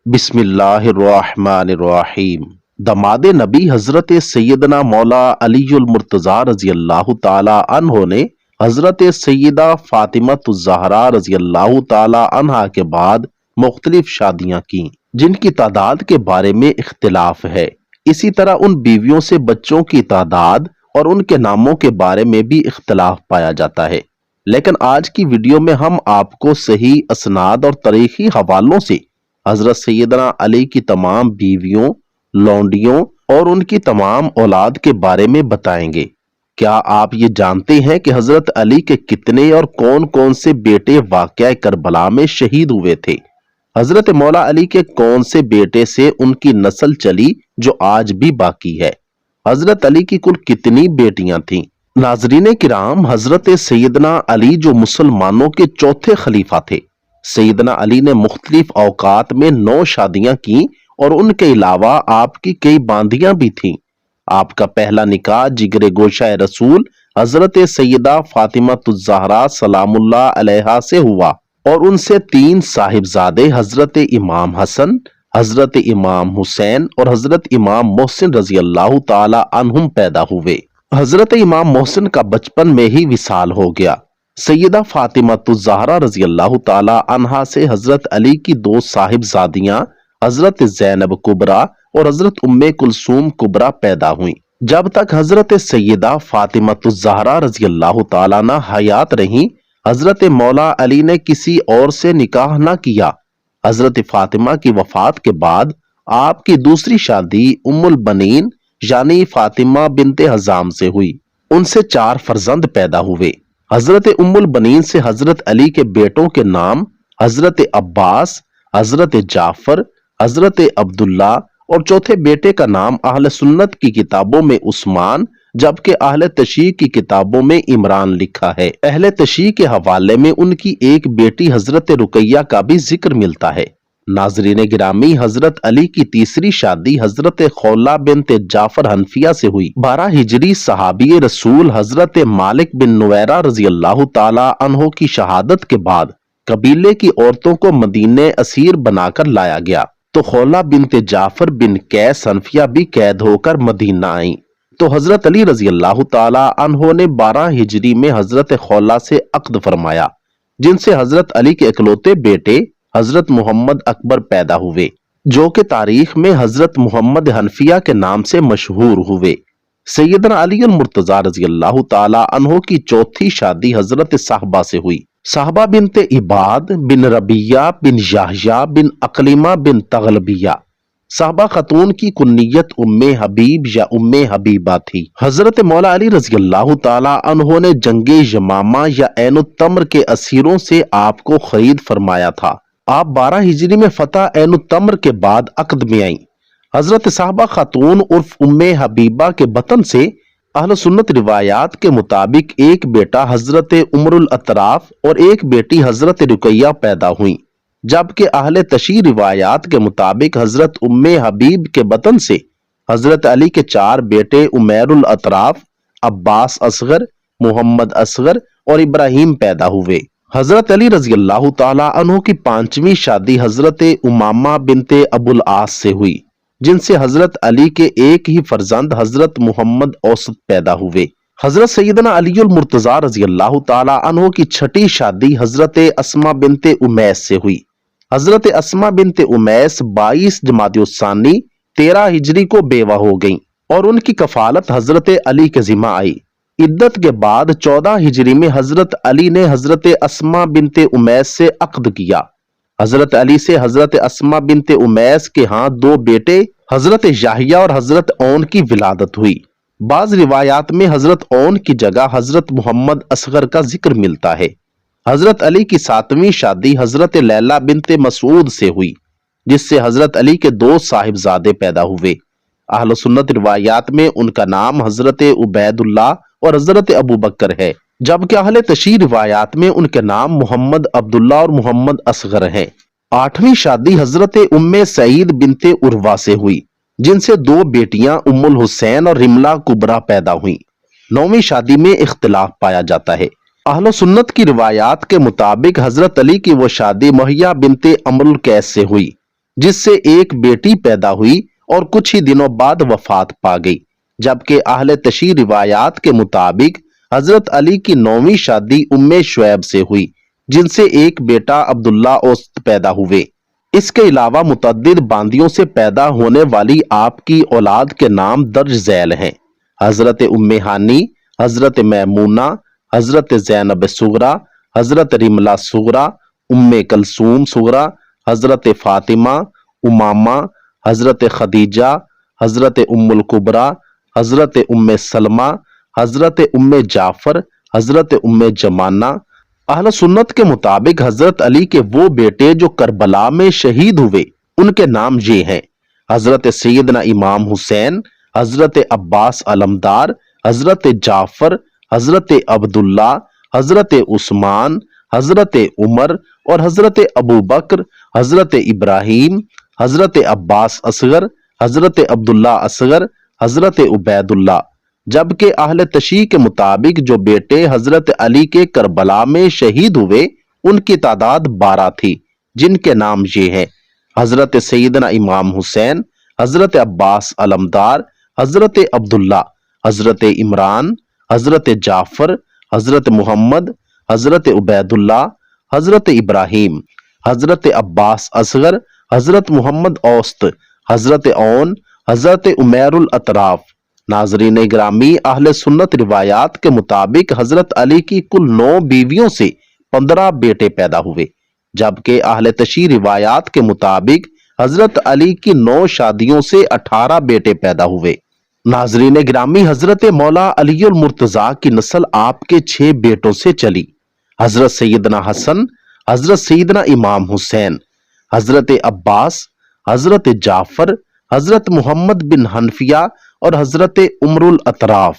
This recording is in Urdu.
بسم اللہ الرحمن الرحیم۔ دماد نبی حضرت سیدنا مولا علی المرتضی رضی اللہ تعالی عنہ نے حضرت سیدہ فاطمہ الزہرا رضی اللہ تعالی عنہا کے بعد مختلف شادیاں کیں، جن کی تعداد کے بارے میں اختلاف ہے۔ اسی طرح ان بیویوں سے بچوں کی تعداد اور ان کے ناموں کے بارے میں بھی اختلاف پایا جاتا ہے، لیکن آج کی ویڈیو میں ہم آپ کو صحیح اسناد اور تاریخی حوالوں سے حضرت سیدنا علی کی تمام بیویوں، لونڈیوں اور ان کی تمام اولاد کے بارے میں بتائیں گے۔ کیا آپ یہ جانتے ہیں کہ حضرت علی کے کتنے اور کون کون سے بیٹے واقعہ کربلا میں شہید ہوئے تھے؟ حضرت مولا علی کے کون سے بیٹے سے ان کی نسل چلی جو آج بھی باقی ہے؟ حضرت علی کی کل کتنی بیٹیاں تھیں؟ ناظرین کرام، حضرت سیدنا علی جو مسلمانوں کے چوتھے خلیفہ تھے، سیدنا علی نے مختلف اوقات میں 9 شادیاں کیں اور ان کے علاوہ آپ کی کئی باندیاں بھی تھیں۔ آپ کا پہلا نکاح جگر گوشہ رسول حضرت سیدہ فاطمہ الزہرا سلام اللہ علیہا سے ہوا اور ان سے 3 صاحبزادے حضرت امام حسن، حضرت امام حسین اور حضرت امام محسن رضی اللہ تعالی عنہم پیدا ہوئے۔ حضرت امام محسن کا بچپن میں ہی وصال ہو گیا۔ سیدہ فاطمہ الزہرا رضی اللہ تعالی عنہا سے حضرت علی کی 2 صاحبزادیاں حضرت زینب کبریٰ اور حضرت ام کلثوم کبریٰ پیدا ہوئیں۔ جب تک حضرت سیدہ فاطمہ الزہرا رضی اللہ تعالی عنہا حیات رہیں، حضرت مولا علی نے کسی اور سے نکاح نہ کیا۔ حضرت فاطمہ کی وفات کے بعد آپ کی دوسری شادی ام البنین یعنی فاطمہ بنت حزام سے ہوئی۔ ان سے 4 فرزند پیدا ہوئے۔ حضرت ام البنین سے حضرت علی کے بیٹوں کے نام حضرت عباس، حضرت جعفر، حضرت عبداللہ اور چوتھے بیٹے کا نام اہل سنت کی کتابوں میں عثمان جبکہ اہل تشیع کی کتابوں میں عمران لکھا ہے۔ اہل تشیع کے حوالے میں ان کی ایک بیٹی حضرت رقیہ کا بھی ذکر ملتا ہے۔ ناظرین گرامی، حضرت علی کی تیسری شادی حضرت خولہ بنت جعفر حنفیہ سے ہوئی۔ 12 ہجری صحابی رسول حضرت مالک بن نویرہ رضی اللہ تعالی عنہ کی شہادت کے بعد قبیلے کی عورتوں کو مدینے اسیر بنا کر لایا گیا تو خولہ بنت جعفر بن قیس حنفیہ بھی قید ہو کر مدینہ آئیں تو حضرت علی رضی اللہ تعالی عنہ نے 12 ہجری میں حضرت خولہ سے عقد فرمایا، جن سے حضرت علی کے اکلوتے بیٹے حضرت محمد اکبر پیدا ہوئے، جو کہ تاریخ میں حضرت محمد حنفیہ کے نام سے مشہور ہوئے۔ سیدنا علی المرتضی رضی اللہ تعالی عنہ کی چوتھی شادی حضرت صحبہ سے ہوئی۔ صحبہ بنت عباد بن ربیہ بن یحییٰ بن اقلیمہ بن تغلبیہ۔ صحبہ خاتون کی کنیت ام حبیب یا ام حبیبہ تھی۔ حضرت مولا علی رضی اللہ تعالی عنہ نے جنگ یمامہ یا عین التمر کے اسیروں سے آپ کو خرید فرمایا تھا۔ آپ 12 ہجری میں فتح عین التمر کے بعد عقد میں آئیں۔ حضرت صحبہ خاتون عرف ام حبیبہ کے بطن سے اہل سنت روایات کے مطابق ایک بیٹا حضرت عمر الاطراف اور ایک بیٹی حضرت رقیہ پیدا ہوئیں، جبکہ اہل تشیع روایات کے مطابق حضرت ام حبیب کے بطن سے حضرت علی کے 4 بیٹے عمیر الاطراف، عباس اصغر، محمد اصغر اور ابراہیم پیدا ہوئے۔ حضرت علی رضی اللہ تعالی عنہ کی 5ویں شادی حضرت امامہ بنت ابو العاص سے ہوئی، جن سے حضرت علی کے ایک ہی فرزند حضرت محمد اوسط پیدا ہوئے۔ حضرت سیدنا علی المرتضی رضی اللہ تعالی عنہ کی 6ٹھی شادی حضرت اسماء بنت امیس سے ہوئی۔ حضرت اسماء بنت امیس 22 جمادی الثانی 13 ہجری کو بیوہ ہو گئیں اور ان کی کفالت حضرت علی کے ذمہ آئی۔ عدت کے بعد 14 ہجری میں حضرت علی نے حضرت اسماء بنت امیس سے عقد کیا۔ حضرت علی سے حضرت اسماء بنت امیس کے ہاں 2 بیٹے حضرت یحییٰ اور حضرت اون کی ولادت ہوئی۔ بعض روایات میں حضرت اون کی جگہ حضرت محمد اصغر کا ذکر ملتا ہے۔ حضرت علی کی 7ویں شادی حضرت لیلہ بنت مسعود سے ہوئی، جس سے حضرت علی کے 2 صاحبزادے پیدا ہوئے۔ اہل سنت روایات میں ان کا نام حضرت عبید اللہ اور حضرت ابو بکر ہے، جبکہ اہل تشیع روایات میں ان کے نام محمد عبداللہ اور محمد اصغر ہیں۔ 8ویں شادی حضرت ام سعید بنت عروہ سے ہوئی، جن سے 2 بیٹیاں ام الحسین اور رملہ کبریٰ پیدا ہوئیں۔ 9ویں شادی میں اختلاف پایا جاتا ہے۔ اہل سنت کی روایات کے مطابق حضرت علی کی وہ شادی مہیہ بنت عمرو القیس سے ہوئی، جس سے ایک بیٹی پیدا ہوئی اور کچھ ہی دنوں بعد وفات پا گئی، جبکہ اہل تشیع روایات کے مطابق حضرت علی کی 9ویں شادی ام شعیب سے ہوئی، جن سے ایک بیٹا عبداللہ اوسط پیدا ہوئے۔ اس کے علاوہ متعدد باندیوں سے پیدا ہونے والی آپ کی اولاد کے نام درج ذیل ہیں: حضرت ام ہانی، حضرت میمونہ، حضرت زینب صغرا، حضرت رملہ صغرا، ام کلثوم صغرا، حضرت فاطمہ، امامہ، حضرت خدیجہ، حضرت ام الکبریٰ، حضرت ام سلمہ، حضرت ام جعفر، حضرت ام جمانہ۔ اہل سنت کے مطابق حضرت علی کے وہ بیٹے جو کربلا میں شہید ہوئے، ان کے نام یہ ہیں: حضرت سیدنا امام حسین، حضرت عباس علمدار، حضرت جعفر، حضرت عبداللہ، حضرت عثمان، حضرت عمر اور حضرت ابوبکر، حضرت ابراہیم، حضرت عباس اصغر، حضرت عبداللہ اصغر، حضرت عبید اللہ۔ جبکہ اہل تشیع کے مطابق جو بیٹے حضرت علی کے کربلا میں شہید ہوئے، ان کی تعداد 12 تھی، جن کے نام یہ ہیں: حضرت سیدنا امام حسین، حضرت عباس علمدار، حضرت عبداللہ، حضرت عمران، حضرت جعفر، حضرت محمد، حضرت عبید اللہ، حضرت ابراہیم، حضرت عباس اصغر، حضرت محمد اوسط، حضرت اون، حضرت عمیر الاطراف۔ ناظرین گرامی، اہل سنت روایات کے مطابق حضرت علی کی کل 9 بیویوں سے 15 بیٹے پیدا ہوئے، جبکہ اہل تشیع روایات کے مطابق حضرت علی کی 9 شادیوں سے 18 بیٹے پیدا ہوئے۔ ناظرین گرامی، حضرت مولا علی المرتضیٰ کی نسل آپ کے 6 بیٹوں سے چلی: حضرت سیدنا حسن، حضرت سیدنا امام حسین، حضرت عباس، حضرت جعفر، حضرت محمد بن حنفیہ اور حضرت عمر الاطراف۔